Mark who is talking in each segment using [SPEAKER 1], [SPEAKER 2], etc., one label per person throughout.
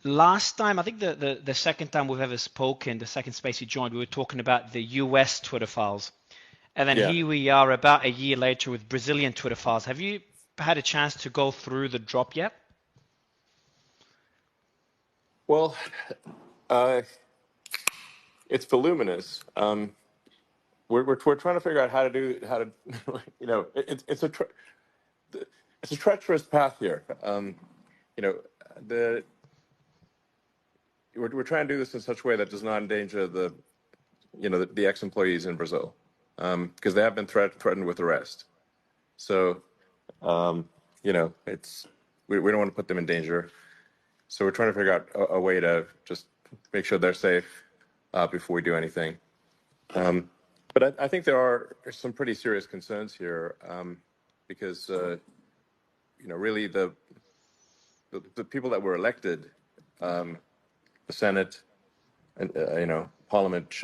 [SPEAKER 1] Last time, I think the second time we've ever spoken, the second space you joined, we were talking about the US Twitter files. And then
[SPEAKER 2] Yeah.
[SPEAKER 1] here we are about a year later with Brazilian Twitter files. Have you had a chance to go through the drop yet?
[SPEAKER 2] Well, uh, it's voluminous. We're trying to figure out how to it's a treacherous path here. You know the we're trying to do this in such a way that does not endanger the ex-employees in Brazil, because they have been threatened with arrest. So it's we don't want to put them in danger. So we're trying to figure out a way to just make sure they're safe before we do anything. But I think there are some pretty serious concerns here, because really the people that were elected, the Senate and Parliament,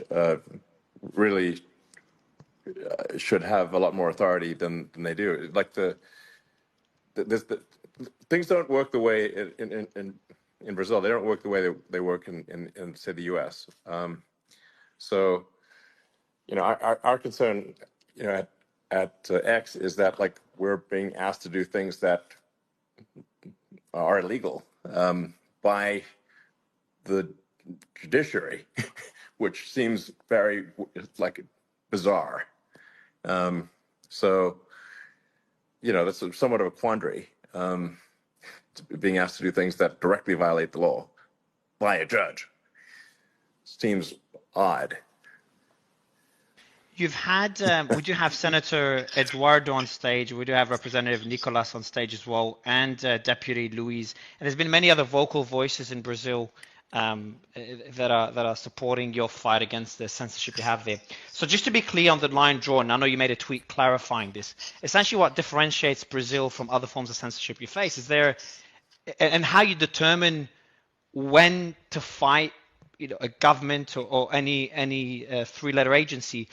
[SPEAKER 2] really should have a lot more authority than they do. Like the things don't work the way in Brazil. They don't work the way they work in say the U.S. So our concern at X is that, like, we're being asked to do things that are illegal by the judiciary, which seems very like bizarre. So that's somewhat of a quandary, being asked to do things that directly violate the law by a judge. Seems odd.
[SPEAKER 1] You've had, we do have Senator Eduardo on stage. We do have Representative Nickolas on stage as well, and Deputy Luiz. And there's been many other vocal voices in Brazil that are supporting your fight against the censorship you have there. So just to be clear on the line drawn, I know you made a tweet clarifying this. Essentially, what differentiates Brazil from other forms of censorship you face is there, and how you determine when to fight, a government or any three-letter agency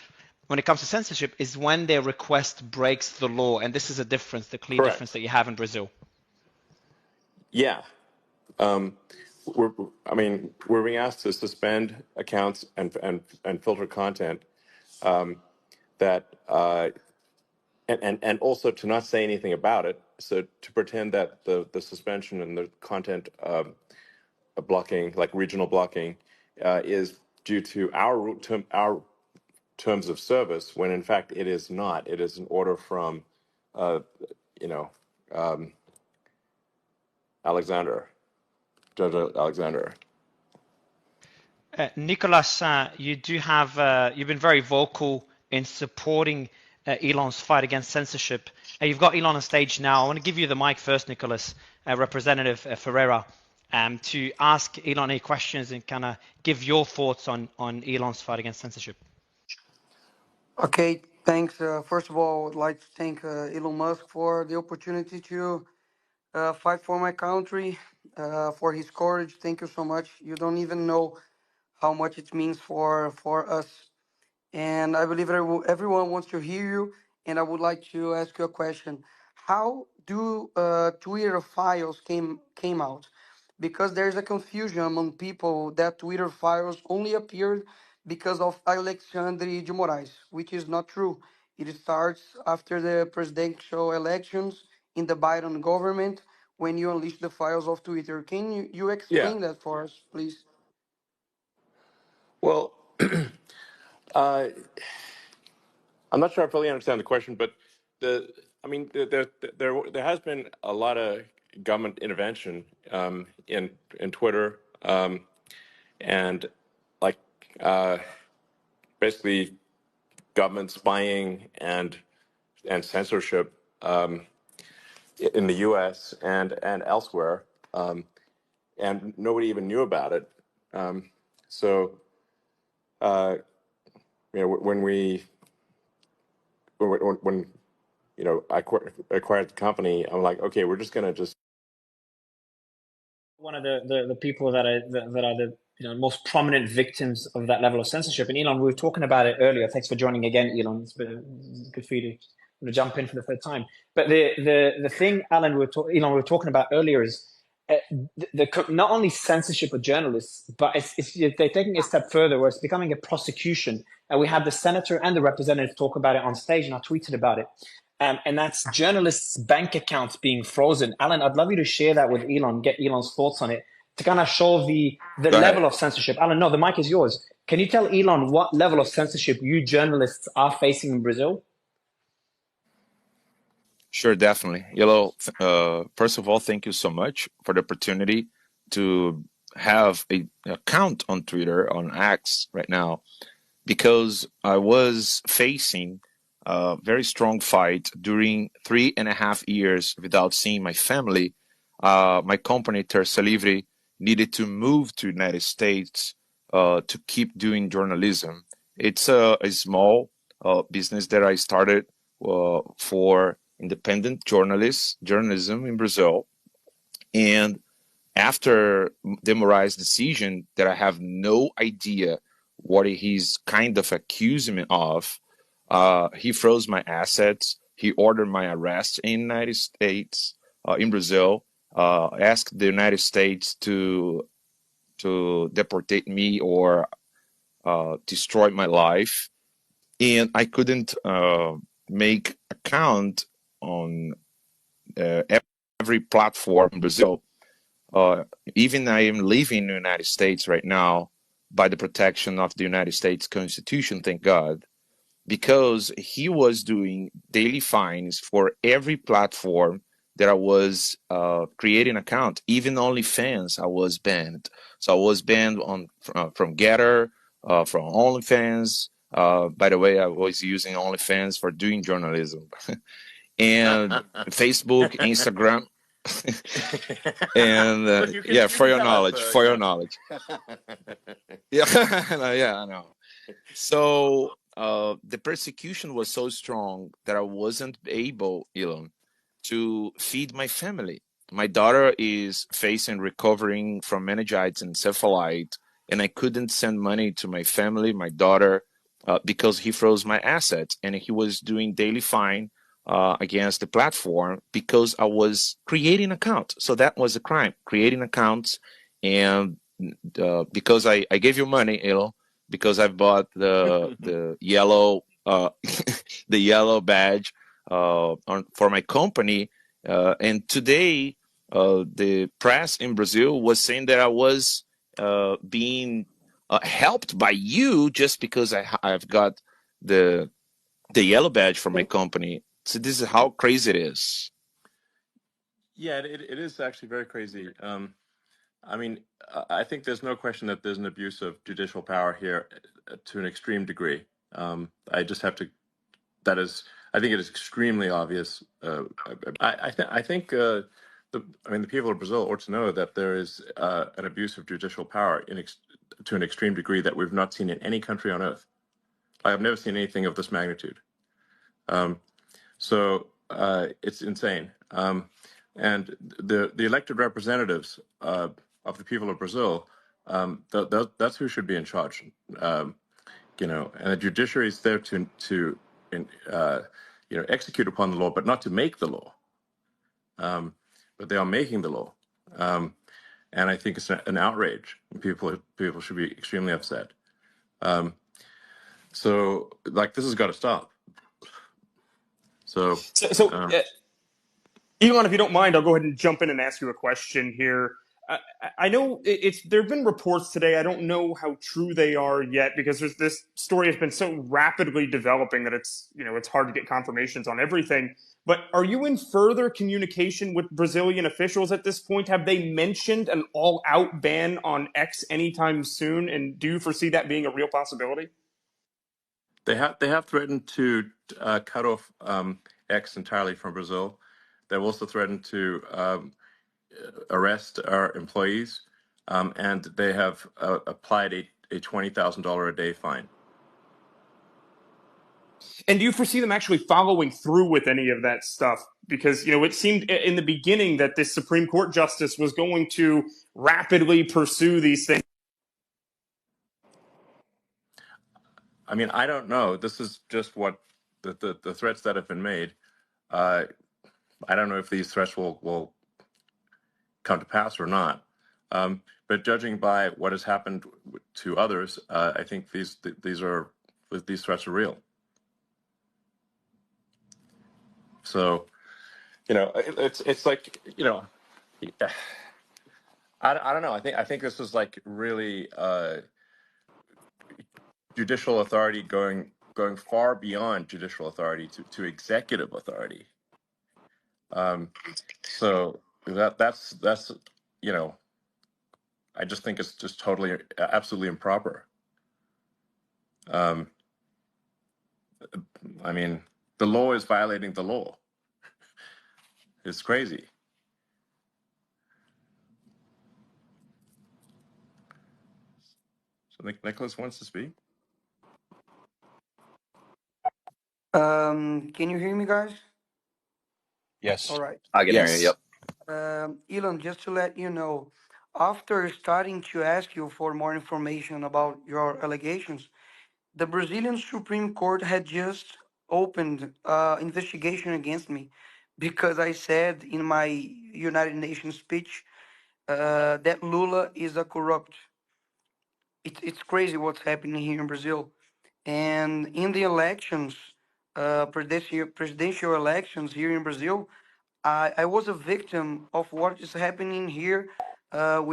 [SPEAKER 1] when it comes to censorship, is when their request breaks the law. And this is a difference, the clear
[SPEAKER 2] Correct.
[SPEAKER 1] difference that you have in Brazil.
[SPEAKER 2] Yeah. We're being asked to suspend accounts and filter content, that and also to not say anything about it. So to pretend that the suspension and the content blocking, like regional blocking, is due to our terms of service, when in fact it is not. It is an order from Alexander, Judge Alexander.
[SPEAKER 1] Nickolas, you do have, you've been very vocal in supporting Ellon's fight against censorship. You've got Ellon on stage now. I want to give you the mic first, Nickolas, Representative Ferreira, to ask Ellon any questions and kind of give your thoughts on Ellon's fight against censorship.
[SPEAKER 3] Okay, thanks. First of all, I'd like to thank Elon Musk for the opportunity to fight for my country, for his courage. Thank you so much. You don't even know how much it means for us. And I believe everyone wants to hear you. And I would like to ask you a question. How do Twitter files came out? Because there's a confusion among people that Twitter files only appeared because of Alexandre de Moraes, which is not true. It starts after the presidential elections in the Biden government when you unleash the files of Twitter. Can you
[SPEAKER 2] Yeah.
[SPEAKER 3] explain that for us, please?
[SPEAKER 2] Well, I'm not sure I fully understand the question, but there has been a lot of government intervention in Twitter, and like basically government spying and censorship in the U.S. and elsewhere, and nobody even knew about it. So when I acquired the company, I'm like, okay, we're just gonna just.
[SPEAKER 1] One of the people that are the most prominent victims of that level of censorship. And Ellon, we were talking about it earlier. Thanks for joining again, Ellon. It's good for you to jump in for the third time. But the thing, Allan, we were talking about earlier is
[SPEAKER 4] not only censorship of journalists, but they're taking it a step further where it's becoming a prosecution. And we had the senator and the representative talk about it on stage, and I tweeted about it. And that's journalists' bank accounts being frozen. Allan, I'd love you to share that with Ellon, get Ellon's thoughts on it, to kind of show the
[SPEAKER 2] Go
[SPEAKER 4] level
[SPEAKER 2] ahead.
[SPEAKER 4] of censorship. Allan, no, the mic is yours. Can you tell Ellon what level of censorship you journalists are facing in Brazil?
[SPEAKER 5] Sure, definitely. First of all, thank you so much for the opportunity to have an account on Twitter, on X right now, because I was facing a very strong fight during 3.5 years without seeing my family. My company, Terça Livre, needed to move to United States to keep doing journalism. It's a small business that I started for independent journalism in Brazil. And after the Moraes decision that I have no idea what he's kind of accusing me of, he froze my assets. He ordered my arrest in the United States, in Brazil, asked the United States to deportate me or destroy my life. And I couldn't make account on every platform in Brazil. Even I am living in the United States right now by the protection of the United States Constitution, thank God, because he was doing daily fines for every platform that I was creating an account. Even OnlyFans, I was banned. So I was banned from Getter, from OnlyFans. By the way, I was using OnlyFans for doing journalism. And Facebook, Instagram. And yeah, for your knowledge. Yeah, yeah, I know. So the persecution was so strong that I wasn't able, Ellon, to feed my family. My daughter is recovering from meningitis and encephalite, and I couldn't send money to my family, my daughter, because he froze my assets, and he was doing daily fine against the platform because I was creating accounts. So that was a crime, creating accounts. And because I gave you money, Ellon, because I bought the yellow the yellow badge for my company. And today, the press in Brazil was saying that I was being helped by you just because I've got the yellow badge for my company. So this is how crazy it is.
[SPEAKER 2] Yeah, it is actually very crazy. I mean, I think there's no question that there's an abuse of judicial power here to an extreme degree. I just have to. I think it is extremely obvious. I think the people of Brazil ought to know that there is an abuse of judicial power to an extreme degree that we've not seen in any country on earth. I have never seen anything of this magnitude. So it's insane. And the elected representatives of the people of Brazil, that's who should be in charge. And the judiciary is there to execute upon the law, but not to make the law. But they are making the law, and I think it's an outrage. People should be extremely upset. So, this has got to stop. So
[SPEAKER 6] Ellon, if you don't mind, I'll go ahead and jump in and ask you a question here. I know there have been reports today. I don't know how true they are yet because this story has been so rapidly developing that it's hard to get confirmations on everything. But are you in further communication with Brazilian officials at this point? Have they mentioned an all-out ban on X anytime soon? And do you foresee that being a real possibility?
[SPEAKER 2] They have threatened to cut off X entirely from Brazil. They've also threatened to arrest our employees, and they have applied a $20,000 a day fine.
[SPEAKER 6] And do you foresee them actually following through with any of that stuff? Because, it seemed in the beginning that this Supreme Court justice was going to rapidly pursue these things.
[SPEAKER 2] I mean, I don't know. This is just what the threats that have been made. I don't know if these threats will come to pass or not. But judging by what has happened to others, I think these threats are real. So, it's like, I don't know. I think this is like really judicial authority going far beyond judicial authority to executive authority. So that's I just think it's just totally, absolutely improper. I mean, the law is violating the law. It's crazy. So I think Nickolas wants to speak.
[SPEAKER 3] Can you hear me, guys?
[SPEAKER 5] Yes.
[SPEAKER 3] All right.
[SPEAKER 5] I can hear you. Yep.
[SPEAKER 3] Ellon, just to let you know, after starting to ask you for more information about your allegations, the Brazilian Supreme Court had just opened investigation against me because I said in my United Nations speech that Lula is a corrupt. It's crazy what's happening here in Brazil. And in the elections, presidential elections here in Brazil, I was a victim of what is happening here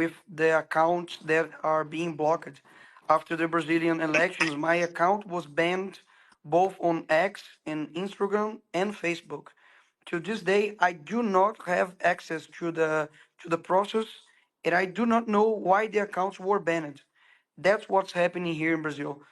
[SPEAKER 3] with the accounts that are being blocked. After the Brazilian elections, my account was banned both on X and Instagram and Facebook. To this day, I do not have access to the process, and I do not know why the accounts were banned. That's what's happening here in Brazil.